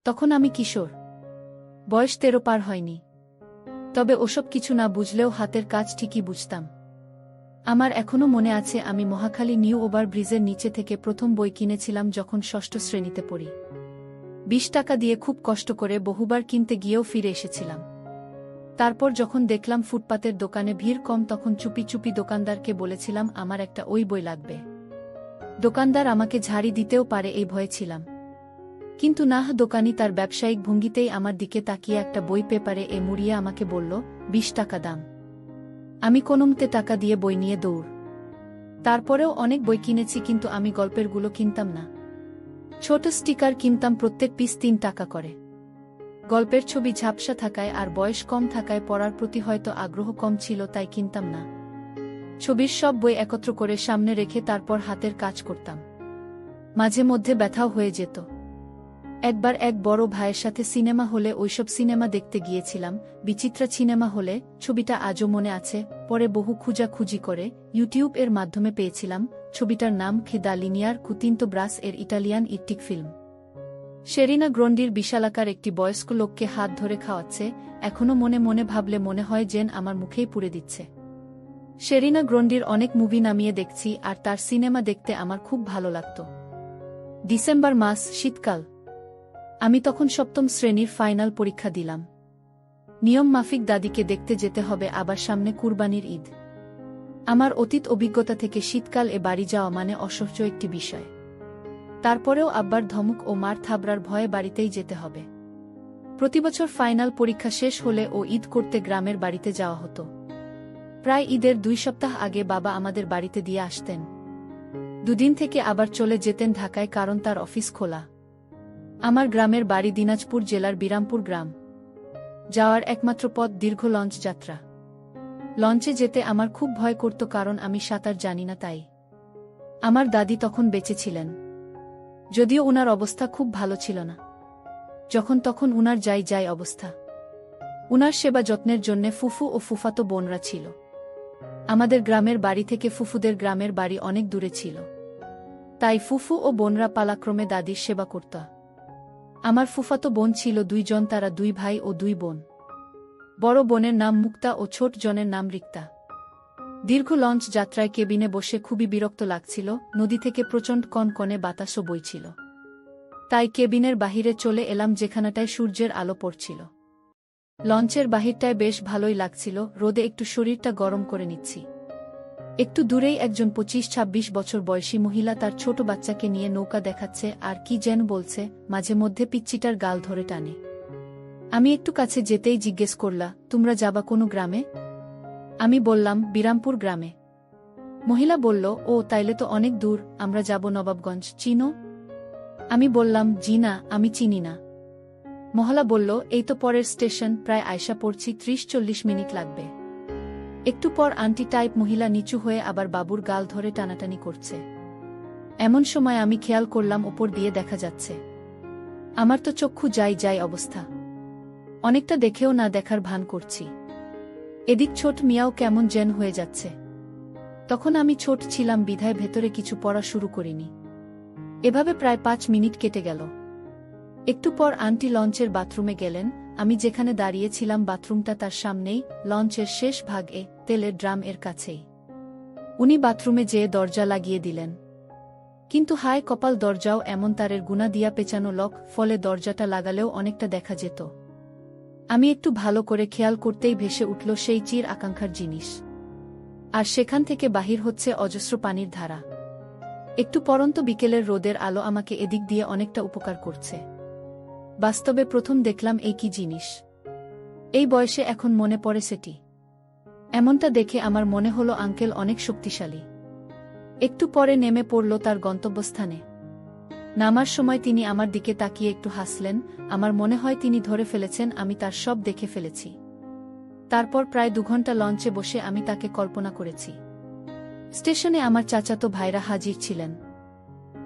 তখন আমি কিশোর, বয়স 13 পার হয়নি। তবে ওসব কিছু না বুঝলেও হাতের কাজ ঠিকই বুঝতাম। আমার এখনো মনে আছে আমি মহাখালী নিউ ওভার ব্রিজের নিচে থেকে প্রথম বই কিনেছিলাম যখন ষষ্ঠ শ্রেণীতে পড়ি। 20 টাকা দিয়ে খুব কষ্ট করে বহুবার কিনতে গিয়েও ফিরে এসেছিলাম। তারপর যখন দেখলাম ফুটপাতের দোকানে ভিড় কম তখন চুপি চুপি দোকানদারকে বলেছিলাম আমার একটা ওই বই লাগবে। দোকানদার আমাকে ঝাড়ি দিতেও পারে এই ভয়ে ছিলাম। কিন্তু না, দোকানি তার ব্যবসায়িক ভঙ্গিতেই আমার দিকে তাকিয়ে একটা বই পেপারে মুড়িয়ে আমাকে বলল, 20 টাকা দাম। আমি কোনোমতে টাকা দিয়ে বই নিয়ে দৌড়। তারপরেও অনেক বই কিনেছি, কিন্তু আমি গল্পেরগুলো কিনতাম না। ছোট স্টিকার কিনতাম, প্রত্যেক পিস 3 টাকা করে। গল্পের ছবি ঝাপসা থাকায় আর বয়স কম থাকায় পড়ার প্রতি হয়তো আগ্রহ কম ছিল, তাই কিনতাম না। ছবির সব বই একত্র করে সামনে রেখে তারপর হাতের কাজ করতাম। মাঝে মধ্যে ব্যথাও হয়ে যেত। একবার এক বড় ভাইয়ের সাথে সিনেমা হলে ওইসব সিনেমা দেখতে গিয়েছিলাম, বিচিত্রা সিনেমা হলে। ছবিটা আজও মনে আছে। পরে বহু খুঁজাখুঁজি করে ইউটিউব এর মাধ্যমে পেয়েছিলাম। ছবিটার নাম দ্য লিনিয়ার কুতিনতো ব্রাস এর ইটালিয়ান ইট্টিক ফিল্ম। শেরিনা গ্রন্ডির বিশালাকার একটি বয়স্ক লোককে হাত ধরে খাওয়াচ্ছে। এখনো মনে মনে ভাবলে মনে হয় যেন আমার মুখেই পুড়ে দিচ্ছে। শেরিনা গ্রন্ডির অনেক মুভি নামিয়ে দেখছি, আর তার সিনেমা দেখতে আমার খুব ভালো লাগত। ডিসেম্বর মাস, শীতকাল। আমি তখন 7ম শ্রেণীর ফাইনাল পরীক্ষা দিলাম। নিয়ম মাফিক দাদিকে দেখতে যেতে হবে, আবার সামনে কুরবানির ঈদ। আমার অতীত অভিজ্ঞতা থেকে শীতকাল বাড়ি যাওয়া মানে অসহ্য একটি বিষয়। তারপরেও আব্বার ধমক ও মার থাবড়ার ভয়ে বাড়িতেই যেতে হবে। প্রতিবছর ফাইনাল পরীক্ষা শেষ হলে ঈদ করতে গ্রামের বাড়িতে যাওয়া হতো। প্রায় ঈদের 2 সপ্তাহ আগে বাবা আমাদের বাড়িতে দিয়ে আসতেন। দুদিন থেকে আবার চলে যেতেন ঢাকায়, কারণ তার অফিস খোলা। আমার গ্রামের বাড়ি দিনাজপুর জেলার বিরামপুর গ্রাম। যাওয়ার একমাত্র পথ দীর্ঘ লঞ্চ যাত্রা। লঞ্চে যেতে আমার খুব ভয় করত, কারণ আমি সাঁতার জানি না। তাই আমার দাদি তখন বেঁচে ছিলেন, যদিও উনার অবস্থা খুব ভালো ছিল না। যখন তখন উনার যাই অবস্থা। উনার সেবা যত্নের জন্য ফুফু ও ফুফাতো বোনরা ছিল। আমাদের গ্রামের বাড়ি থেকে ফুফুদের গ্রামের বাড়ি অনেক দূরে ছিল, তাই ফুফু ও বোনরা পালাক্রমে দাদির সেবা করত। আমার ফুফাতো বোন ছিল 2 জন, তারা 2 ভাই ও 2 বোন। বড় বোনের নাম মুক্তা ও ছোট জনের নাম রিক্তা। দীর্ঘ লঞ্চ যাত্রায় কেবিনে বসে খুবই বিরক্ত লাগছিল। নদী থেকে প্রচণ্ড কনকনে বাতাসও বইছিল। তাই কেবিনের বাহিরে চলে এলাম, যেখানটায় সূর্যের আলো পড়ছিল। লঞ্চের বাহিরটায় বেশ ভালোই লাগছিল, রোদে একটু শরীরটা গরম করে নিচ্ছি। একটু দূরেই একজন 25-26 বছর বয়সী মহিলা তার ছোট বাচ্চাকে নিয়ে নৌকা দেখাচ্ছে আর কি যেন বলছে, মাঝে মধ্যে পিচ্চিটার গাল ধরে টানে। আমি একটু কাছে যেতেই জিজ্ঞেস করলা, তোমরা যাবা কোনো গ্রামে? আমি বললাম, বিরামপুর গ্রামে। মহিলা বলল, ও তাইলে তো অনেক দূর, আমরা যাব নবাবগঞ্জ, চিনো? আমি বললাম, জি না, আমি চিনি না। মহলা বলল, এই তো পরের স্টেশন, প্রায় আয়সা পড়ছি, 30-40 মিনিট লাগবে। একটু পর আন্টি টাইপ মহিলা নিচু হয়ে আবার বাবুর গাল ধরে টানাটানি করছে। এমন সময় আমি খেয়াল করলাম ওপর দিয়ে দেখা যাচ্ছে। আমার তো চক্ষু যাই অবস্থা। অনেকটা দেখেও না দেখার ভান করছি। এদিক ছোট মিয়াও কেমন যেন হয়ে যাচ্ছে। তখন আমি ছোট ছিলাম বিধায় ভেতরে কিছু পড়া শুরু করিনি। এভাবে প্রায় 5 মিনিট কেটে গেল। একটু পর আন্টি লঞ্চের বাথরুমে গেলেন। আমি যেখানে দাঁড়িয়েছিলাম বাথরুমটা তার সামনেই, লঞ্চের শেষ ভাগে, তেলের ড্রাম এর কাছেই। উনি বাথরুমে যেয়ে দরজা লাগিয়ে দিলেন। কিন্তু হায় কপাল, দরজাও এমন তারের গুনা দিয়া পেঁচানো লক, ফলে দরজাটা লাগালেও অনেকটা দেখা যেত। আমি একটু ভালো করে খেয়াল করতেই ভেসে উঠল সেই চির আকাঙ্ক্ষার জিনিস। আর সেখান থেকে বাহির হচ্ছে অজস্র পানির ধারা। একটু পরন্ত বিকেলের রোদের আলো আমাকে এদিক দিয়ে অনেকটা উপকার করছে। বাস্তবে প্রথম দেখলাম এই কি জিনিস। এই বয়সে এখন মনে পড়ে সেটি। এমনটা দেখে আমার মনে হলো আঙ্কেল অনেক শক্তিশালী। একটু পরে নেমে পড়ল তার গন্তব্যস্থানে। নামার সময় তিনি আমার দিকে তাকিয়ে একটু হাসলেন। আমার মনে হয় তিনি ধরে ফেলেছেন আমি তার সব দেখে ফেলেছি। তারপর প্রায় 2 ঘন্টা লঞ্চে বসে আমি তাকে কল্পনা করেছি। স্টেশনে আমার চাচাতো ভাইরা হাজির ছিলেন।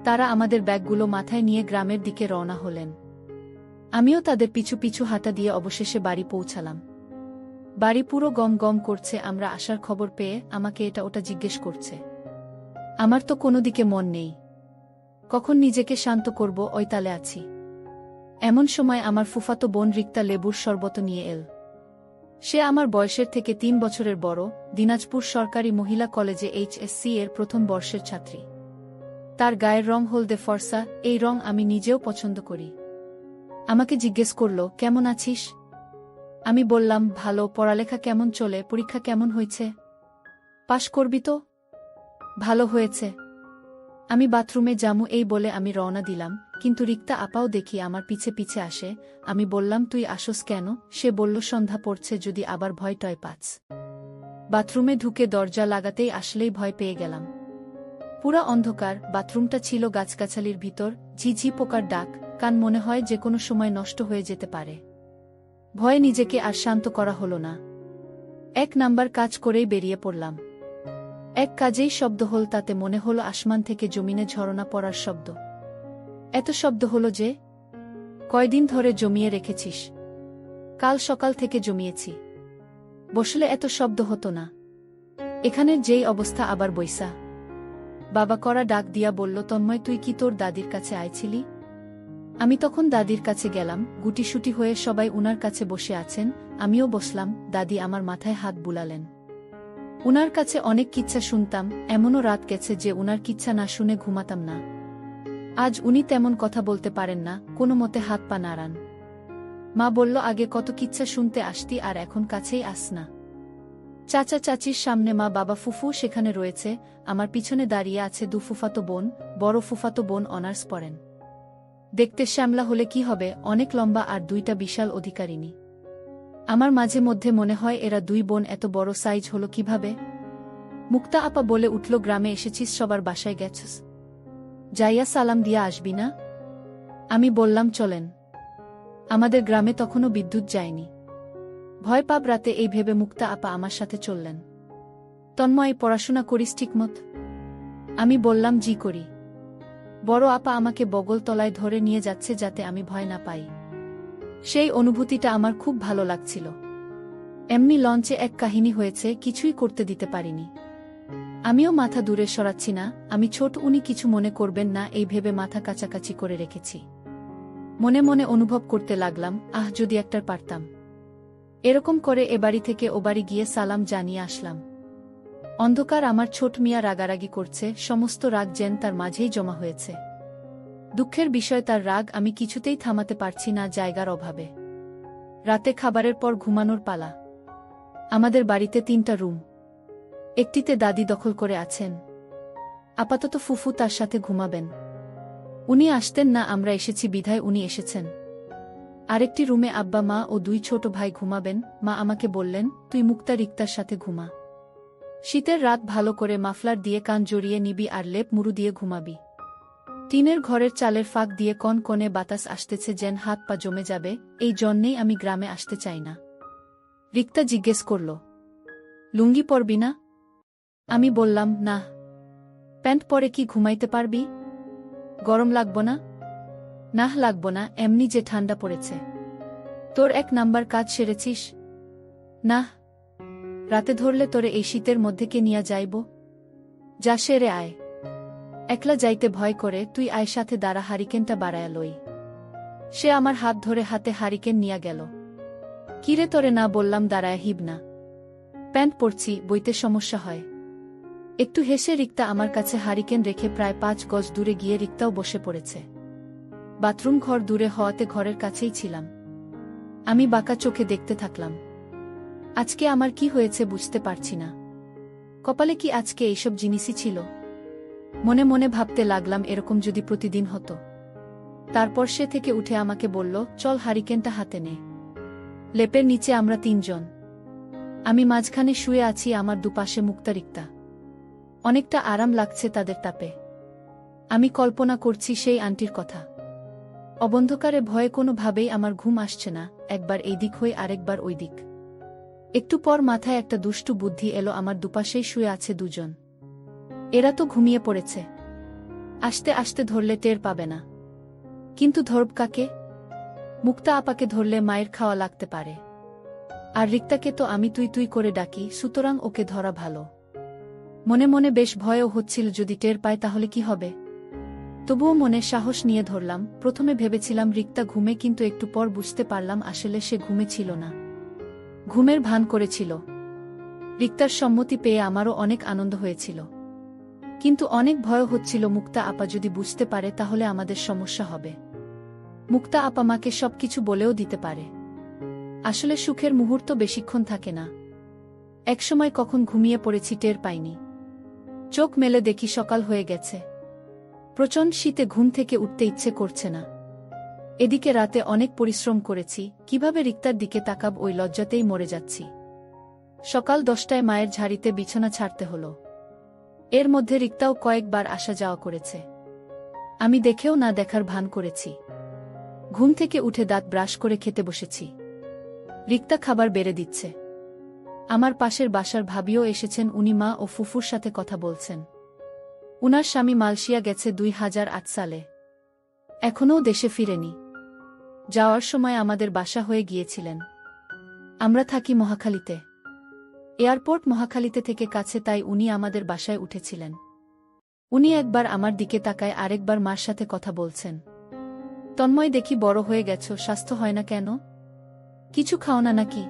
তারা আমাদের ব্যাগগুলো মাথায় নিয়ে গ্রামের দিকে রওনা হলেন। আমিও তাদের পিছু পিছু হাঁটা দিয়ে অবশেষে বাড়ি পৌঁছালাম। বাড়ি পুরো গম গম করছে। আমরা আসার খবর পেয়ে আমাকে এটা ওটা জিজ্ঞেস করছে। আমার তো কোনো দিকে মন নেই। কখন নিজেকে শান্ত করব ওই তালে আছি। এমন সময় আমার ফুফাতো বোন রিক্তা লেবুর শরবত নিয়ে এল। সে আমার বয়সের থেকে 3 বছরের বড়, দিনাজপুর সরকারি মহিলা কলেজে HSC এর প্রথম বর্ষের ছাত্রী। তার গায়ের রং হলদে ফর্সা, এই রং আমি নিজেও পছন্দ করি। আমাকে জিজ্ঞেস করল, কেমন আছিস? আমি বললাম, ভালো। পড়ালেখা কেমন চলে? পরীক্ষা কেমন হয়েছে? পাশ করবি তো? ভালো হয়েছে। আমি বাথরুমে যামু এই বলে আমি রওনা দিলাম, কিন্তু রিক্তা আপাও দেখি আমার পিছে পিছে আসে। আমি বললাম, তুই আসস কেন? সে বলল, সন্ধ্যা পড়ছে, যদি আবার ভয় টয় পাচ। বাথরুমে ঢুকে দরজা লাগাতেই আসলেই ভয় পেয়ে গেলাম। পুরা অন্ধকার, বাথরুমটা ছিল গাছগাছালির ভিতর, ঝিঝি পোকার ডাক, কান মনে হয় যে কোনো সময় নষ্ট হয়ে যেতে পারে। ভয়ে নিজেকে আর শান্ত করা হলো না। 1 নাম্বার কাজ করেই বেরিয়ে পড়লাম। এক কাজেই শব্দ হল, তাতে মনে হলো আসমান থেকে জমিনে ঝরনা পড়ার শব্দ। এত শব্দ হলো যে? কয়দিন ধরে জমিয়ে রেখেছিস? কাল সকাল থেকে জমিয়েছি। বসলে এত শব্দ হতো না। এখানের যেই অবস্থা, আবার বৈসা। বাবা করা ডাক দিয়া বলল, তন্ময়, তুই কি তোর দাদির কাছে আইছিলি? আমি তখন দাদির কাছে গেলাম। গুটিসুটি হয়ে সবাই উনার কাছে বসে আছেন, আমিও বসলাম। দাদি আমার মাথায় হাত বুলালেন। উনার কাছে অনেক কিচ্ছা শুনতাম, এমনও রাত গেছে যে উনার কিচ্ছা না শুনে ঘুমাতাম না। আজ উনি তেমন কথা বলতে পারেন না, কোনো মতে হাত পা নাড়ান। মা বলল, আগে কত কিচ্ছা শুনতে আসতি, আর এখন কাছেই আস না। চাচা চাচির সামনে মা, বাবা, ফুফু সেখানে রয়েছে। আমার পিছনে দাঁড়িয়ে আছে 2 ফুফাতো বোন। বড় ফুফাতো বোন অনার্স পড়েন। দেখতে শ্যামলা হলে কি হবে, অনেক লম্বা, আর 2টা বিশাল অধিকারিণী। আমার মাঝে মধ্যে মনে হয় এরা 2 বোন এত বড় সাইজ হলো কিভাবে। মুক্তা আপা বলে উঠল, গ্রামে এসেছিস, সবার বাসায় গেছিস, যাইয়া সালাম দিয়া আসবি না? আমি বললাম, চলেন। আমাদের গ্রামে তখনও বিদ্যুৎ যায়নি। ভয় পাব রাতে, এই ভেবে মুক্তা আপা আমার সাথে চললেন। তন্ময়, পড়াশোনা করিস ঠিকমত? আমি বললাম, জি করি। বড় আপা আমাকে বগল তলায় ধরে নিয়ে যাচ্ছে যাতে আমি ভয় না পাই। সেই অনুভূতিটা আমার খুব ভালো লাগছিল। এমনি লঞ্চে এক কাহিনী হয়েছে, কিছুই করতে দিতে পারিনি। আমিও মাথা দূরে সরাচ্ছি না, আমি ছোট, উনি কিছু মনে করবেন না, এই ভেবে মাথা কাছাকাছি করে রেখেছি। মনে মনে অনুভব করতে লাগলাম, আহ, যদি একটার পারতাম। এরকম করে এ বাড়ি থেকে ও বাড়ি গিয়ে সালাম জানিয়ে আসলাম। অন্ধকার, আমার ছোট মিয়া রাগারাগি করছে, সমস্ত রাগ যেন তার মাঝেই জমা হয়েছে। দুঃখের বিষয়, তার রাগ আমি কিছুতেই থামাতে পারছি না, জায়গার অভাবে। রাতে খাবারের পর ঘুমানোর পালা। আমাদের বাড়িতে 3টা রুম। একটিতে দাদি দখল করে আছেন। আপাতত ফুফু তার সাথে ঘুমাবেন। উনি আসতেন না, আমরা এসেছি বিধায় উনি এসেছেন। আরেকটি রুমে আব্বা, মা ও 2 ছোট ভাই ঘুমাবেন। মা আমাকে বললেন, তুই মুক্তা রিক্তার সাথে ঘুমা। শীতের রাত, ভালো করে মাফলার দিয়ে কান জড়িয়ে নিবি আর লেপ মুড়ু দিয়ে ঘুমাবি। টিনের ঘরের চালের ফাঁক দিয়ে কনকনে বাতাস আসতেছে, যেন হাত পা জমে যাবে। এই জন্যেই আমি গ্রামে আসতে চাই না। রিক্তা জিজ্ঞেস করল, লুঙ্গি পরবি না? আমি বললাম, না। প্যান্ট পরে কি ঘুমাইতে পারবি? গরম লাগব না? নাহ, লাগব না, এমনি যে ঠান্ডা পড়েছে। তোর 1 নাম্বার কাজ সেরেছিস? নাহ। রাতে ধরলে তোরে এই শীতের মধ্যে কে নিয়া যাইব? যা, সেরে আয়। একলা যাইতে ভয় করে, তুই আয়, সাথে দাঁড়া, হারিকেনটা বাড়ায়া লই। সে আমার হাত ধরে হাতে হারিকেন নিয়া গেল। কিরে, তোরে না বললাম দাঁড়ায়া হিব না? প্যান্ট পরছি, বইতে সমস্যা হয়। একটু হেসে রিক্তা আমার কাছে হারিকেন রেখে প্রায় 5 গজ দূরে গিয়ে রিক্তাও বসে পড়েছে। বাথরুম ঘর দূরে হওয়াতে ঘরের কাছেই ছিলাম। আমি বাঁকা চোখে দেখতে থাকলাম। আজকে আমার কি হয়েছে বুঝতে পারছি না। কপালে কি আজকে এইসব জিনিসই ছিল? মনে মনে ভাবতে লাগলাম, এরকম যদি প্রতিদিন হতো। তারপর সে থেকে উঠে আমাকে বলল, চল, হারিকেনটা হাতে নে। লেপের নিচে আমরা 3 জন। আমি মাঝখানে শুয়ে আছি, আমার দুপাশে মুক্তা রিক্তা। অনেকটা আরাম লাগছে তাদের তাপে। আমি কল্পনা করছি সেই আন্টির কথা। অবন্ধকারে ভয়ে কোনোভাবেই আমার ঘুম আসছে না, একবার এই দিক হয়ে আরেকবার ওই দিক। একটু পর মাথায় একটা দুষ্টু বুদ্ধি এলো, আমার দুপাশেই শুয়ে আছে 2 জন। এরা তো ঘুমিয়ে পড়েছে। আস্তে আস্তে ধরলে টের পাবে না। কিন্তু ধরব কাকে? মুক্তা আপাকে ধরলে মায়ের খাওয়া লাগতে পারে। আর রিক্তাকে তো আমি তুই তুই করে ডাকি, সুতরাং ওকে ধরা ভালো। মনে মনে বেশ ভয়ও হচ্ছিল, যদি টের পায় তাহলে কি হবে। তবুও মনে সাহস নিয়ে ধরলাম। প্রথমে ভেবেছিলাম রিক্তা ঘুমে, কিন্তু একটু পর বুঝতে পারলাম আসলে সে ঘুমে ছিল না, ঘুমের ভান করেছিল। রিক্তার সম্মতি পেয়ে আমারও অনেক আনন্দ হয়েছিল, কিন্তু অনেক ভয় হচ্ছিল মুক্তা আপা যদি বুঝতে পারে তাহলে আমাদের সমস্যা হবে। মুক্তা আপা মাকে সবকিছু বলেও দিতে পারে। আসলে সুখের মুহূর্ত বেশিক্ষণ থাকে না, একসময় কখন ঘুমিয়ে পড়েছি টের পাইনি। চোখ মেলে দেখি সকাল হয়ে গেছে। প্রচণ্ড শীতে ঘুম থেকে উঠতে ইচ্ছে করছে না। এদিকে রাতে অনেক পরিশ্রম করেছি, কিভাবে রিক্তার দিকে তাকাব ওই লজ্জাতেই মরে যাচ্ছি। সকাল 10টায় মায়ের ঝাড়িতে বিছানা ছাড়তে হলো। এর মধ্যে রিক্তাও কয়েকবার আসা যাওয়া করেছে। আমি দেখেও না দেখার ভান করেছি। ঘুম থেকে উঠে দাঁত ব্রাশ করে খেতে বসেছি। রিক্তা খাবার বেড়ে দিচ্ছে। আমার পাশের বাসার ভাবিও এসেছেন, উনি মা ও ফুফুর সাথে কথা বলছেন। উনার স্বামী মালয়েশিয়া গেছে 2008 সালে, এখনও দেশে ফিরেনি। যাওয়ার সময় আমাদের বাসা হয়ে গিয়েছিলেন। আমরা থাকি মহাখালীতে। এয়ারপোর্ট মহাখালীতে থেকে কাছে, তাই উনি আমাদের বাসায় উঠেছিলেন। উনি একবার আমার দিকে তাকায়, আরেকবার মার সাথে কথা বলছেন। তন্ময়, দেখি বড় হয়ে গেছো, স্বাস্থ্য হয় না কেন? কিছু খাও না নাকি?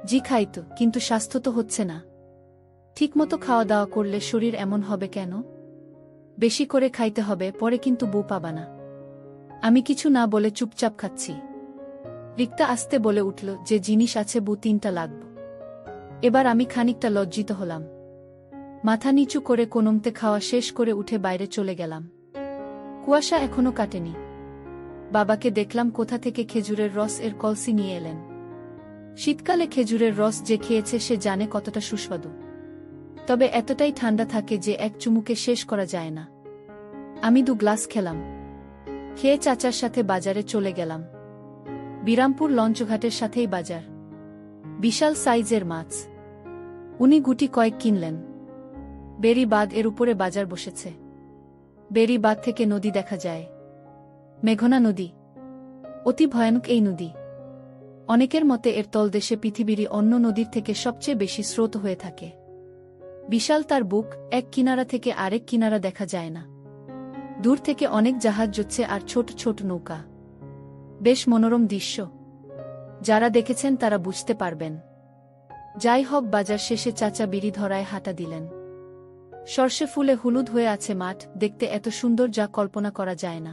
জি খাই তো, কিন্তু স্বাস্থ্য তো হচ্ছে না। ঠিকমতো খাওয়া দাওয়া করলে শরীর এমন হবে কেন? বেশি করে খাইতে হবে, পরে কিন্তু বউ পাবা না। আমি কিছু না বলে চুপচাপ খাচ্ছি। রিক্তা আস্তে বলে উঠল, যে জিনিস আছে বউ 3টা লাগবে। এবার আমি খানিকটা লজ্জিত হলাম। মাথা নিচু করে কোনমতে খাওয়া শেষ করে উঠে বাইরে চলে গেলাম। কুয়াশা এখনো কাটেনি। বাবাকে দেখলাম কোথা থেকে খেজুরের রস এর কলসি নিয়ে এলেন। শীতকালে খেজুরের রস যে খেয়েছে সে জানে কতটা সুস্বাদু। তবে এতটাই ঠান্ডা থাকে যে এক চুমুকে শেষ করা যায় না। আমি 2 গ্লাস খেলাম। খেয়ে চাচার সাথে বাজারে চলে গেলাম। বিরামপুর লঞ্চঘাটের সাথেই বাজার। বিশাল সাইজের মাছ। উনি গুটি কয়েক কিনলেন। বেরি বাঁধ এর উপরে বাজার বসেছে। বেরি বাঁধ থেকে নদী দেখা যায়, মেঘনা নদী। অতি ভয়ানক এই নদী। অনেকের মতে এর তলদেশে পৃথিবীরই অন্য নদীর থেকে সবচেয়ে বেশি স্রোত হয়ে থাকে। বিশাল তার বুক, এক কিনারা থেকে আরেক কিনারা দেখা যায় না। দূর থেকে অনেক জাহাজ যাচ্ছে আর ছোট ছোট নৌকা। বেশ মনোরম দৃশ্য। যারা দেখেছেন তারা বুঝতে পারবেন। যাই হোক, বাজার শেষে চাচা বিড়ি ধরায় হাঁটা দিলেন। সর্ষে ফুলে হলুদ হয়ে আছে মাঠ, দেখতে এত সুন্দর যা কল্পনা করা যায় না।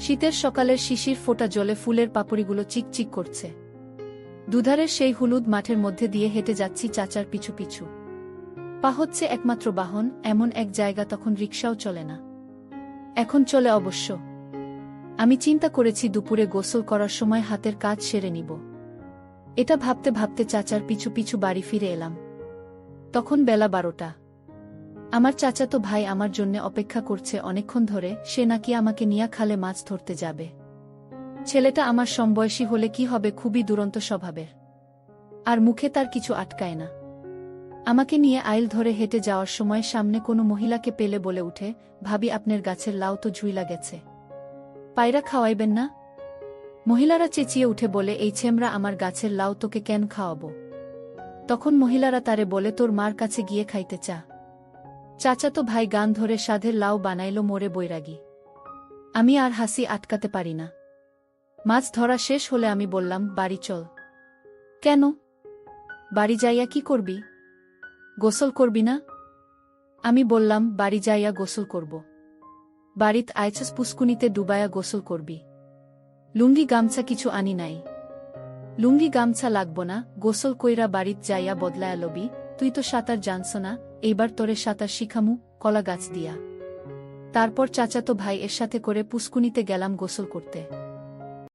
শীতের সকালের শিশির ফোটা জলে ফুলের পাপড়িগুলো চিকচিক করছে। দুধারের সেই হলুদ মাঠের মধ্যে দিয়ে হেঁটে যাচ্ছি চাচার পিছু পিছু। পা হচ্ছে একমাত্র বাহন, এমন এক জায়গা তখন রিকশাও চলে না। এখন চলে অবশ্য। আমি চিন্তা করেছি দুপুরে গোসল করার সময় হাতের কাজ সেরে নিব। এটা ভাবতে ভাবতে চাচার পিছু পিছু বাড়ি ফিরে এলাম। তখন বেলা 12টা। আমার চাচাতো ভাই আমার জন্যে অপেক্ষা করছে অনেকক্ষণ ধরে। সে নাকি আমাকে নিয়ে খালে মাছ ধরতে যাবে। ছেলেটা আমার সমবয়সী হলে কি হবে, খুবই দুরন্ত স্বভাবের। আর মুখে তার কিছু আটকায় না। আমাকে নিয়ে আইল ধরে হেঁটে যাওয়ার সময় সামনে কোনো মহিলাকে পেলে বলে উঠে, ভাবি আপনার গাছের লাউ তো ঝুইলা গেছে, পায়রা খাওয়াইবেন না? মহিলারা চেঁচিয়ে উঠে বলে, এই ছেমরা আমার গাছের লাউ তোকে কেন খাওয়াবো? তখন মহিলারা তারে বলে, তোর মার কাছে গিয়ে খাইতে চা। চাচাতো ভাই গান ধরে সাধের লাউ বানাইল মোরে বৈরাগী। আমি আর হাসি আটকাতে পারি না। মাছ ধরা শেষ হলে আমি বললাম, বাড়ি চল। কেন? বাড়ি যাইয়া কি করবি? গোসল করবি না? আমি বললাম, বাড়ি যাইয়া গোসল করব। বাড়িত আইছস পুষ্কুনিতে ডুবায়া গোসল করবি। লুঙ্গি গামছা কিছু আনি নাই। লুঙ্গি গামছা লাগব না, গোসল কইরা বাড়িত যাইয়া বদলায়া লবি। তুই তো সাঁতার জানস না, এইবার তোরে সাঁতার শিখামু কলা গাছ দিয়া। তারপর চাচাতো ভাই এর সাথে করে পুষ্কুনিতে গেলাম গোসল করতে।